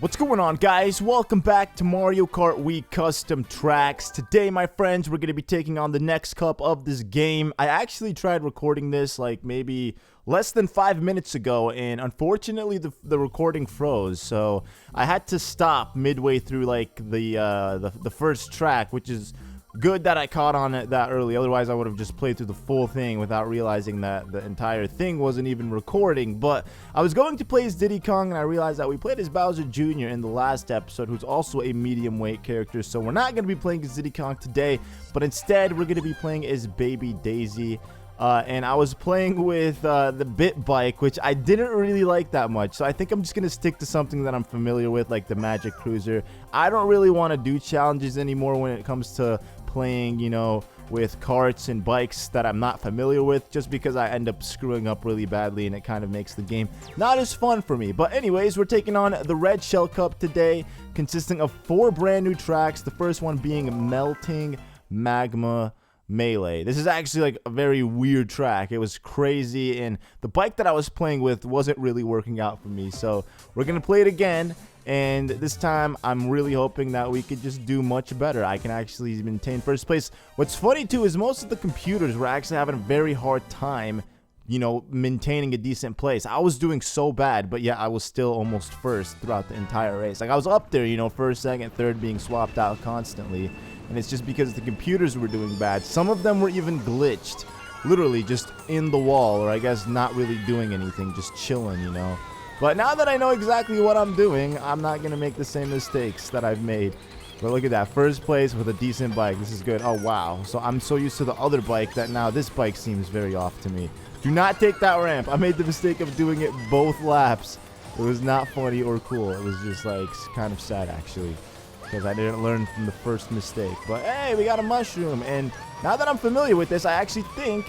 What's going on, guys? Welcome back to Mario Kart Wii Custom Tracks. Today, my friends, we're going to be taking on the next cup of this game. I actually tried recording this like maybe less than 5 minutes ago, and unfortunately the recording froze, so I had to stop midway through like the first track, which is good that I caught on it that early. Otherwise, I would have just played through the full thing without realizing that the entire thing wasn't even recording. But I was going to play as Diddy Kong, and I realized that we played as Bowser Jr. in the last episode, who's also a medium weight character. So we're not going to be playing as Diddy Kong today, but instead we're going to be playing as Baby Daisy. And I was playing with the Bit Bike, which I didn't really like that much. So I think I'm just going to stick to something that I'm familiar with, like the Magic Cruiser. I don't really want to do challenges anymore when it comes to playing, you know, with carts and bikes that I'm not familiar with, just because I end up screwing up really badly and it kind of makes the game not as fun for me. But anyways, we're taking on the Red Shell Cup today, consisting of 4 brand new tracks. The first one being Melting Magma Melee. This is actually like a very weird track. It was crazy, and the bike that I was playing with wasn't really working out for me. So we're gonna play it again, and this time I'm really hoping that we could just do much better. I can actually maintain first place. What's funny too is most of the computers were actually having a very hard time, you know, maintaining a decent place. I was doing so bad, but yeah, I was still almost first throughout the entire race. Like, I was up there, you know, first, second, third, being swapped out constantly. And it's just because the computers were doing bad. Some of them were even glitched, literally just in the wall, or I guess not really doing anything, just chilling, you know. But now that I know exactly what I'm doing, I'm not going to make the same mistakes that I've made. But look at that, first place with a decent bike. This is good. Oh, wow. So I'm so used to the other bike that now this bike seems very off to me. Do not take that ramp. I made the mistake of doing it both laps. It was not funny or cool. It was just like kind of sad, actually, because I didn't learn from the first mistake. But hey, we got a mushroom, and now that I'm familiar with this, I actually think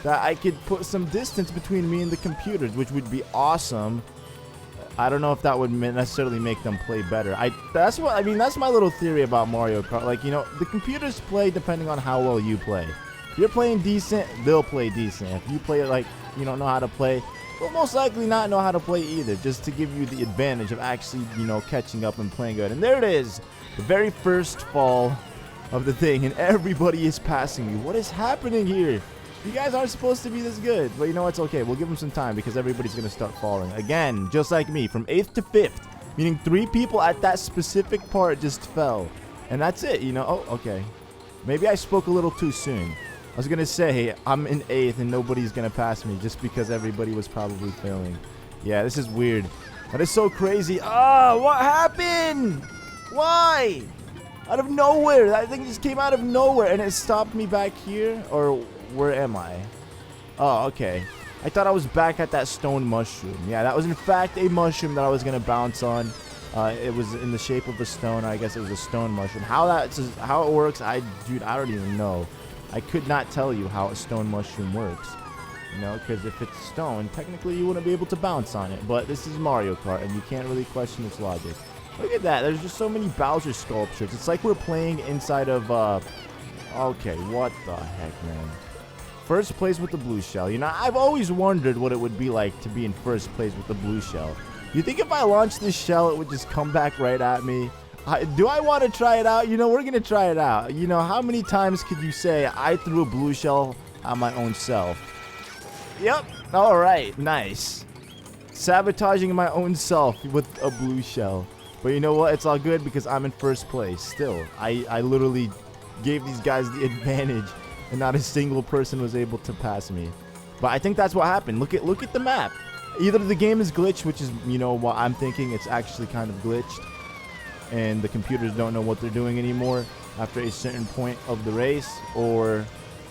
that I could put some distance between me and the computers, which would be awesome. I don't know if that would necessarily make them play better. That's my little theory about Mario Kart. Like, you know, the computers play depending on how well you play. If you're playing decent, they'll play decent. If you play like you don't know how to play, they'll most likely not know how to play either, just to give you the advantage of actually, you know, catching up and playing good. And there it is, the very first fall of the thing, and everybody is passing me. What is happening here? You guys aren't supposed to be this good. But you know what's okay. We'll give them some time because everybody's going to start falling. Again, just like me, from 8th to 5th. Meaning 3 people at that specific part just fell. And that's it, you know. Oh, okay. Maybe I spoke a little too soon. I was going to say, I'm in 8th and nobody's going to pass me just because everybody was probably failing. Yeah, this is weird. That is so crazy. Oh, what happened? Why? Out of nowhere. That thing just came out of nowhere and it stopped me back here. Or where am I? Oh, okay. I thought I was back at that stone mushroom. Yeah, that was in fact a mushroom that I was going to bounce on. It was in the shape of a stone. I guess it was a stone mushroom. How it works, dude, I don't even know. I could not tell you how a stone mushroom works. You know, because if it's stone, technically you wouldn't be able to bounce on it. But this is Mario Kart, and you can't really question its logic. Look at that. There's just so many Bowser sculptures. It's like we're playing inside of, okay, what the heck, man. First place with the blue shell. You know, I've always wondered what it would be like to be in first place with the blue shell. You think if I launched this shell, it would just come back right at me? Do I want to try it out? You know, we're going to try it out. You know, how many times could you say I threw a blue shell at my own self? Yep. All right. Nice. Sabotaging my own self with a blue shell. But you know what? It's all good because I'm in first place still. I literally gave these guys the advantage, and not a single person was able to pass me. But I think that's what happened. Look at the map. Either the game is glitched, which is, you know, what I'm thinking, it's actually kind of glitched, and the computers don't know what they're doing anymore after a certain point of the race, or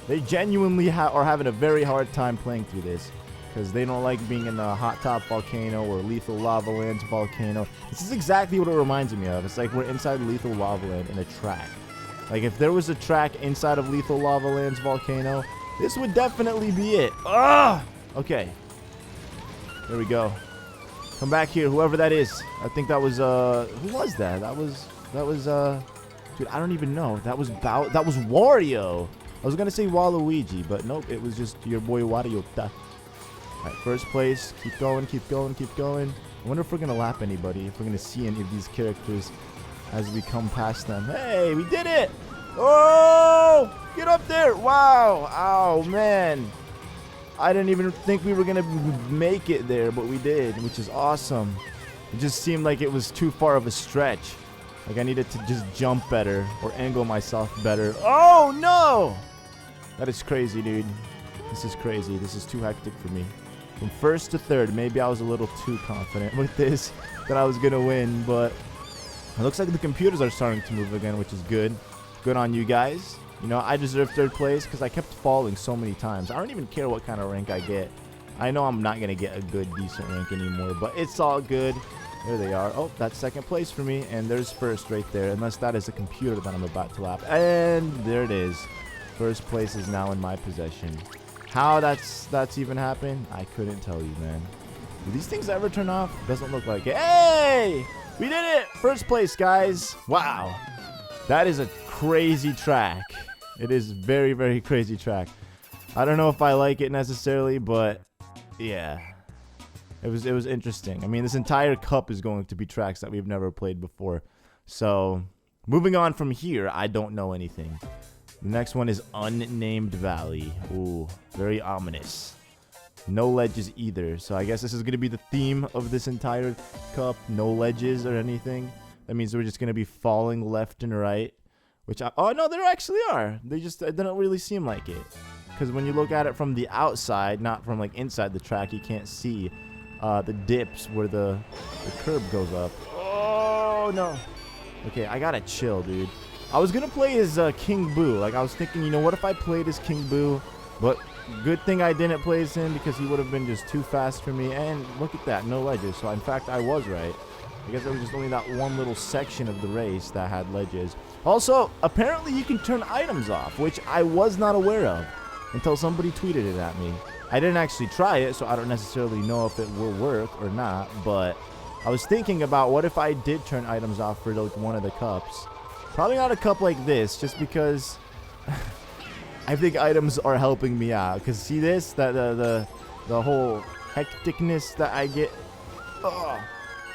they genuinely are having a very hard time playing through this because they don't like being in the Hot Top Volcano or Lethal Lava Land's Volcano. This is exactly what it reminds me of. It's like we're inside Lethal Lava Land in a track. Like, if there was a track inside of Lethal Lava Land's Volcano, this would definitely be it. Ah! Okay. There we go. Come back here, whoever that is. I think that was, who was that? That was, dude, I don't even know. That was Wario. I was gonna say Waluigi, but nope, it was just your boy Wario. Alright, first place. Keep going, keep going, keep going. I wonder if we're gonna lap anybody, if we're gonna see any of these characters as we come past them. Hey, we did it! Oh! Get up there! Wow! Oh, man. I didn't even think we were gonna make it there, but we did, which is awesome. It just seemed like it was too far of a stretch. Like I needed to just jump better or angle myself better. Oh, no! That is crazy, dude. This is crazy. This is too hectic for me. From first to third, maybe I was a little too confident with this that I was gonna win, but it looks like the computers are starting to move again, which is good. Good on you guys. You know, I deserve third place because I kept falling so many times. I don't even care what kind of rank I get. I know I'm not gonna get a good, decent rank anymore, but it's all good. There they are. Oh, that's second place for me, and there's first right there, unless that is a computer that I'm about to lap. And there it is. First place is now in my possession. How that's even happened, I couldn't tell you, man. Do these things ever turn off? Doesn't look like it. Hey! We did it! First place, guys. Wow. That is a crazy track. It is very, very crazy track. I don't know if I like it necessarily, but yeah. It was interesting. I mean, this entire cup is going to be tracks that we've never played before. So, moving on from here, I don't know anything. The next one is Unnamed Valley. Ooh, very ominous. No ledges either. So I guess this is going to be the theme of this entire cup. No ledges or anything. That means we're just going to be falling left and right. Oh, no, there actually are. They don't really seem like it. Because when you look at it from the outside, not from like inside the track, you can't see the dips where the curb goes up. Oh, no. Okay, I got to chill, dude. I was going to play as King Boo. Like, I was thinking, you know, what if I played as King Boo? But good thing I didn't play as him because he would have been just too fast for me. And look at that, no ledges. So, in fact, I was right. I guess it was just only that one little section of the race that had ledges. Also, apparently you can turn items off, which I was not aware of until somebody tweeted it at me. I didn't actually try it, so I don't necessarily know if it will work or not. But I was thinking about what if I did turn items off for like one of the cups. Probably not a cup like this, just because I think items are helping me out. Because see this? The whole hecticness that I get. Ugh.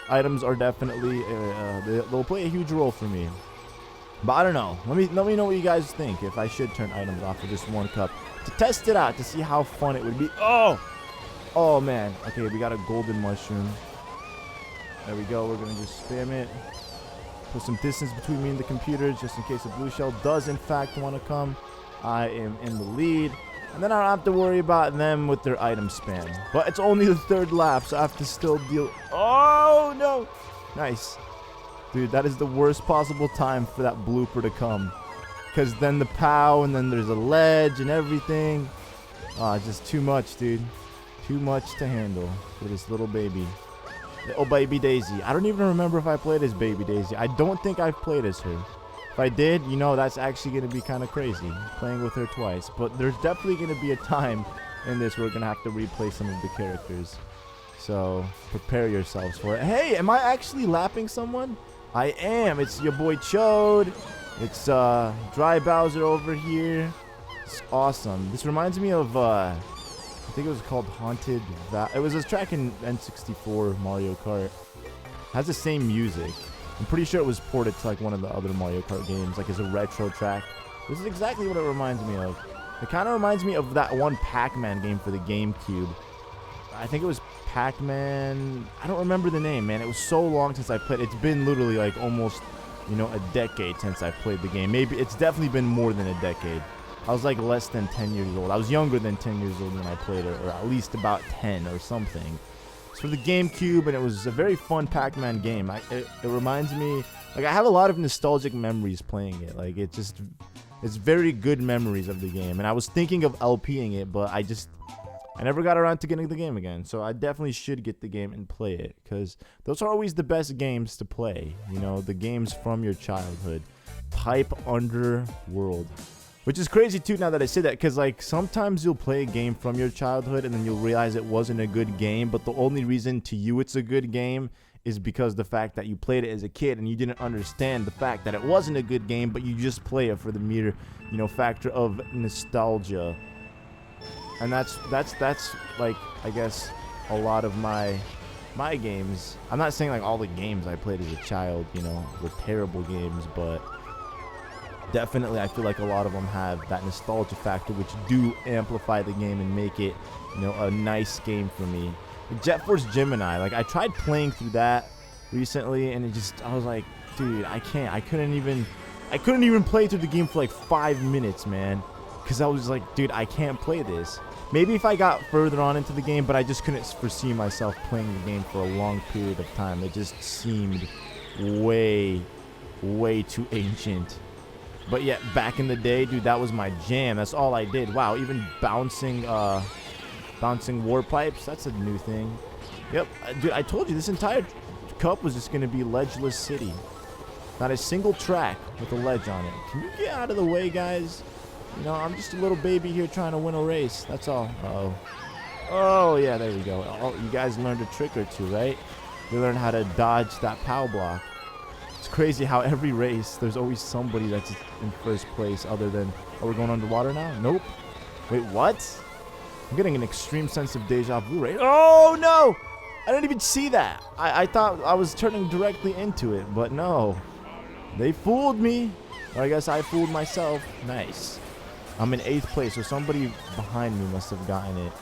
Items are definitely, they'll play a huge role for me. But I don't know. Let me know what you guys think if I should turn items off for just one cup. To test it out, to see how fun it would be. Oh, man. Okay, we got a golden mushroom. There we go. We're going to just spam it. Put some distance between me and the computer just in case the blue shell does in fact want to come. I am in the lead. And then I don't have to worry about them with their item spam. But it's only the third lap, so I have to still deal. Oh, no. Nice. Dude, that is the worst possible time for that blooper to come. Because then the POW, and then there's a ledge and everything. Just too much, dude. Too much to handle for this little baby. Oh, Baby Daisy. I don't even remember if I played as Baby Daisy. I don't think I've played as her. If I did, you know, that's actually going to be kind of crazy, playing with her twice. But there's definitely going to be a time in this where we're going to have to replay some of the characters. So, prepare yourselves for it. Hey, am I actually lapping someone? I am. It's your boy Chode. It's Dry Bowser over here. It's awesome. This reminds me of, I think it was called Haunted Valley. It was a track in N64 Mario Kart. It has the same music. I'm pretty sure it was ported to like one of the other Mario Kart games, like as a retro track. This is exactly what it reminds me of. It kind of reminds me of that one Pac-Man game for the GameCube. I think it was Pac-Man. I don't remember the name, man. It was so long since I played. It's been literally like almost, you know, a decade since I played the game. Maybe it's definitely been more than a decade. I was like less than 10 years old. I was younger than 10 years old when I played it, or at least about 10 or something. It's for the GameCube, and it was a very fun Pac-Man game. It reminds me, like, I have a lot of nostalgic memories playing it. Like, it's very good memories of the game. And I was thinking of LPing it, but I never got around to getting the game again. So I definitely should get the game and play it, because those are always the best games to play. You know, the games from your childhood. Type Underworld. Which is crazy too now that I say that, because like sometimes you'll play a game from your childhood and then you'll realize it wasn't a good game, but the only reason to you it's a good game is because the fact that you played it as a kid and you didn't understand the fact that it wasn't a good game, but you just play it for the mere, you know, factor of nostalgia. And that's like, I guess, a lot of my my games, I'm not saying like all the games I played as a child, you know, were terrible games, but definitely I feel like a lot of them have that nostalgia factor, which do amplify the game and make it, you know, a nice game for me. Jet Force Gemini, like I tried playing through that recently, and I was like, dude, I couldn't even play through the game for like 5 minutes, man, because I was like, dude, I can't play this. Maybe if I got further on into the game, but I just couldn't foresee myself playing the game for a long period of time. It just seemed way too ancient. But yet, back in the day, dude, that was my jam. That's all I did. Wow, even bouncing warp pipes, that's a new thing. Yep, dude, I told you, this entire cup was just going to be ledgeless city. Not a single track with a ledge on it. Can you get out of the way, guys? You know, I'm just a little baby here trying to win a race. That's all. Uh-oh. Oh, yeah, there we go. Oh, you guys learned a trick or two, right? You learned how to dodge that POW block. It's crazy how every race, there's always somebody that's in first place other than... Oh, we're going underwater now? Nope. Wait, what? I'm getting an extreme sense of deja vu, right? Oh, no! I didn't even see that. I thought I was turning directly into it, but no. They fooled me. Or I guess I fooled myself. Nice. I'm in 8th place, so somebody behind me must have gotten it.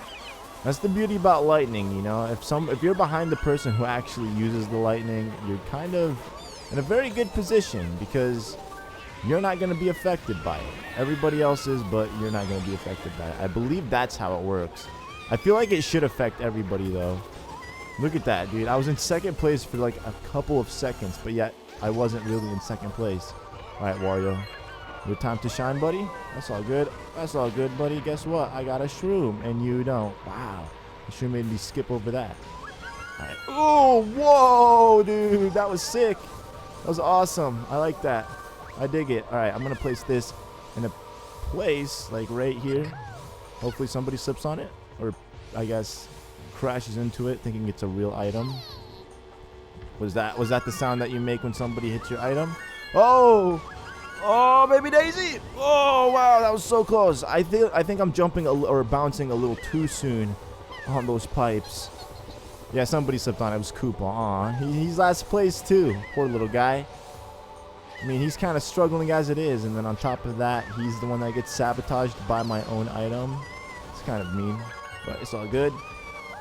That's the beauty about lightning, you know. If you're behind the person who actually uses the lightning, you're kind of in a very good position because you're not going to be affected by it. Everybody else is, but you're not going to be affected by it. I believe that's how it works. I feel like it should affect everybody, though. Look at that, dude. I was in 2nd place for like a couple of seconds, but yet I wasn't really in 2nd place. All right, Wario. Your time to shine, buddy? That's all good. That's all good, buddy. Guess what? I got a shroom, and you don't. Wow. The shroom made me skip over that. All right. Oh, whoa, dude. That was sick. That was awesome. I like that. I dig it. All right, I'm going to place this in a place, like right here. Hopefully somebody slips on it, or I guess crashes into it thinking it's a real item. Was that the sound that you make when somebody hits your item? Oh! Oh, baby Daisy! Oh, wow, that was so close. I think I'm jumping or bouncing a little too soon on those pipes. Yeah, somebody slipped on it. It was Koopa. Aw, he's last place too. Poor little guy. I mean, he's kind of struggling as it is, and then on top of that, he's the one that gets sabotaged by my own item. It's kind of mean, but it's all good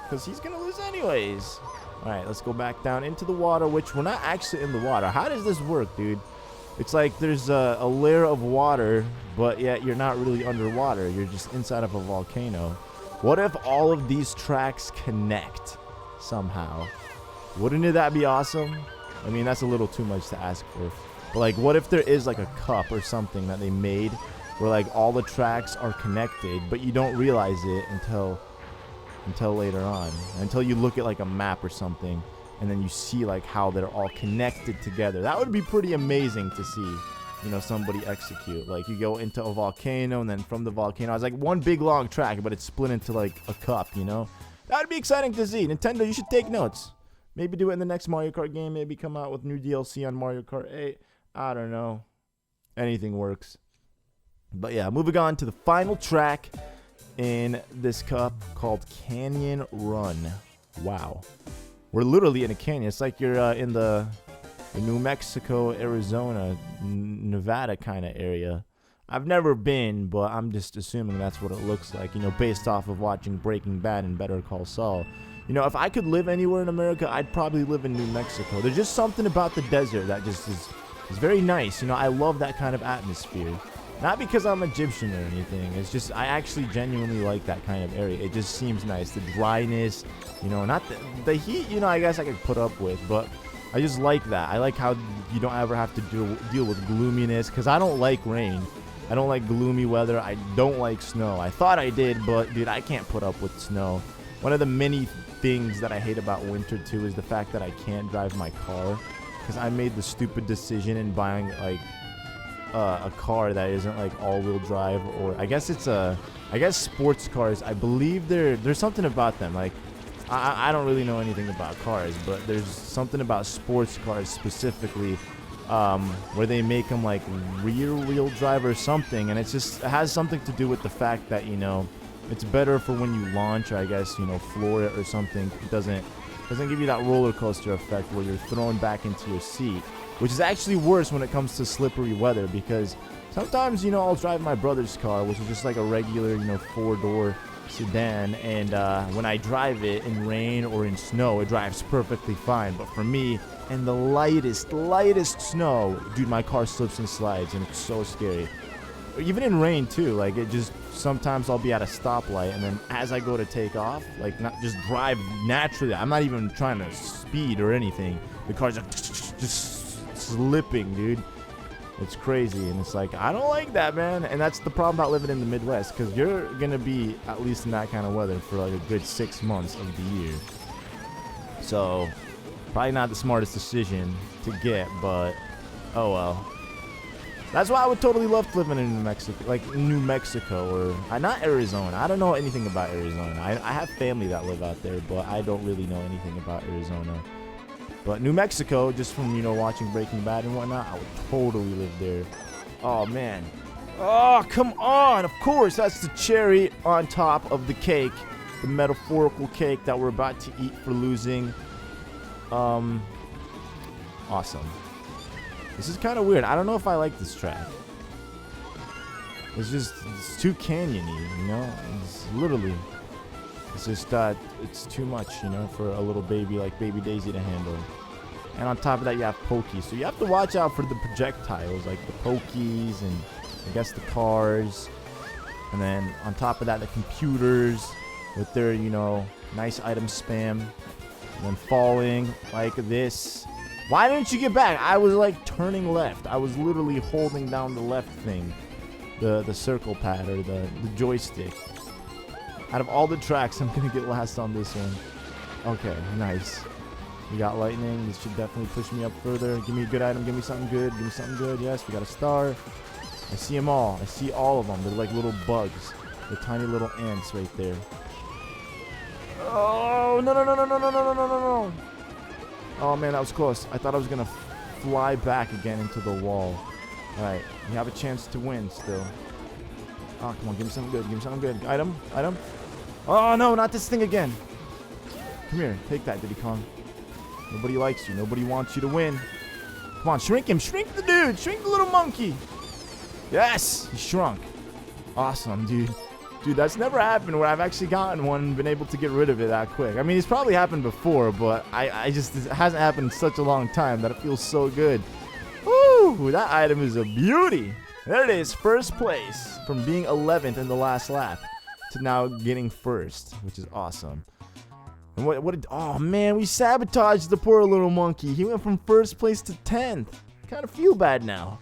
because he's gonna lose anyways. All right, let's go back down into the water, which we're not actually in the water. How does this work, dude? It's like there's a layer of water, but yet you're not really underwater. You're just inside of a volcano. What if all of these tracks connect somehow? Wouldn't that be awesome? I mean, that's a little too much to ask for. But like, what if there is like a cup or something that they made where like all the tracks are connected, but you don't realize it until later on, until you look at like a map or something, and then you see like how they're all connected together. That would be pretty amazing to see, you know, somebody execute. Like you go into a volcano, and then from the volcano, it's like one big long track, but it's split into like a cup, you know? That would be exciting to see. Nintendo, you should take notes. Maybe do it in the next Mario Kart game. Maybe come out with new DLC on Mario Kart 8. I don't know. Anything works. But yeah, moving on to the final track in this cup called Canyon Run. Wow. We're literally in a canyon. It's like you're in the New Mexico, Arizona, Nevada kind of area. I've never been, but I'm just assuming that's what it looks like, you know, based off of watching Breaking Bad and Better Call Saul. You know, if I could live anywhere in America, I'd probably live in New Mexico. There's just something about the desert that just is very nice. You know, I love that kind of atmosphere. Not because I'm Egyptian or anything. It's just I actually genuinely like that kind of area. It just seems nice. The dryness, you know, not the heat, you know, I guess I could put up with, but I just like that. I like how you don't ever have to deal with gloominess, because I don't like rain. I don't like gloomy weather. I don't like snow. I thought I did, but dude, I can't put up with snow. One of the many things that I hate about winter too is the fact that I can't drive my car, because I made the stupid decision in buying like a car that isn't like all-wheel drive, or I guess sports cars. I believe there's something about them. Like I don't really know anything about cars, but there's something about sports cars specifically where they make them like rear-wheel drive or something, and it has something to do with the fact that, you know, it's better for when you launch, or I guess, you know, floor it or something. It doesn't Doesn't give you that roller coaster effect where you're thrown back into your seat, which is actually worse when it comes to slippery weather, because sometimes, you know, I'll drive my brother's car, which is just like a regular, you know, 4-door sedan, and when I drive it in rain or in snow, it drives perfectly fine. But for me, in the lightest snow, dude, my car slips and slides, and it's so scary. Even in rain too, like, it just, sometimes I'll be at a stoplight, and then as I go to take off, like, not just drive naturally, I'm not even trying to speed or anything, the car's just slipping, dude. It's crazy, and it's like, I don't like that, man. And that's the problem about living in the Midwest, because you're gonna be at least in that kind of weather for like a good 6 months of the year. So probably not the smartest decision to get, but oh well. That's why I would totally love living in New Mexico, like New Mexico, or not Arizona. I don't know anything about Arizona. I have family that live out there, but I don't really know anything about Arizona. But New Mexico, just from, you know, watching Breaking Bad and whatnot, I would totally live there. Oh, man. Oh, come on. Of course, that's the cherry on top of the cake. The metaphorical cake that we're about to eat for losing. Awesome. This is kind of weird. I don't know if I like this track. It's too canyony, you know? It's literally... It's just it's too much, you know, for a little baby like Baby Daisy to handle. And on top of that, you have pokies. So you have to watch out for the projectiles, like the pokies and I guess the cars. And then on top of that, the computers with their, you know, nice item spam. And then falling like this. Why didn't you get back? I was like turning left. I was literally holding down the left thing. The circle pad or the joystick. Out of all the tracks, I'm going to get last on this one. Okay, nice. We got lightning. This should definitely push me up further. Give me a good item. Give me something good. Give me something good. Yes, we got a star. I see them all. I see all of them. They're like little bugs. They're tiny little ants right there. Oh, no, no, no, no, no, no, no, no, no, no. Oh, man, that was close. I thought I was going to fly back again into the wall. All right, you have a chance to win still. Oh, come on, give me something good. Give me something good. Item, item. Oh, no, not this thing again. Come here. Take that, Diddy Kong. Nobody likes you. Nobody wants you to win. Come on, shrink him. Shrink the dude. Shrink the little monkey. Yes, he shrunk. Awesome, dude. Dude, that's never happened where I've actually gotten one and been able to get rid of it that quick. I mean, it's probably happened before, but it hasn't happened in such a long time that it feels so good. Woo, that item is a beauty. There it is, first place, from being 11th in the last lap to now getting first, which is awesome. And oh man, we sabotaged the poor little monkey. He went from first place to 10th. Kind of feel bad now.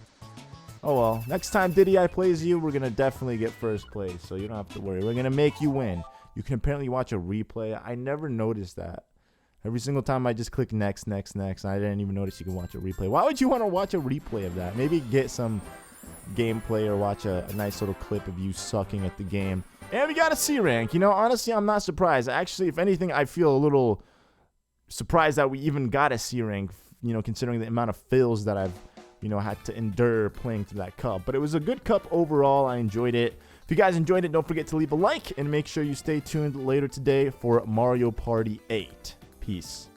Oh well, next time Diddy I plays you, we're gonna definitely get first place, so you don't have to worry. We're gonna make you win. You can apparently watch a replay. I never noticed that. Every single time I just click next, next, next, and I didn't even notice you can watch a replay. Why would you want to watch a replay of that? Maybe get some gameplay or watch a nice little clip of you sucking at the game. And we got a C rank. You know, honestly, I'm not surprised. Actually, if anything, I feel a little surprised that we even got a C rank, you know, considering the amount of fails that I've, you know, had to endure playing through that cup. But it was a good cup overall. I enjoyed it. If you guys enjoyed it, don't forget to leave a like and make sure you stay tuned later today for Mario Party 8. Peace.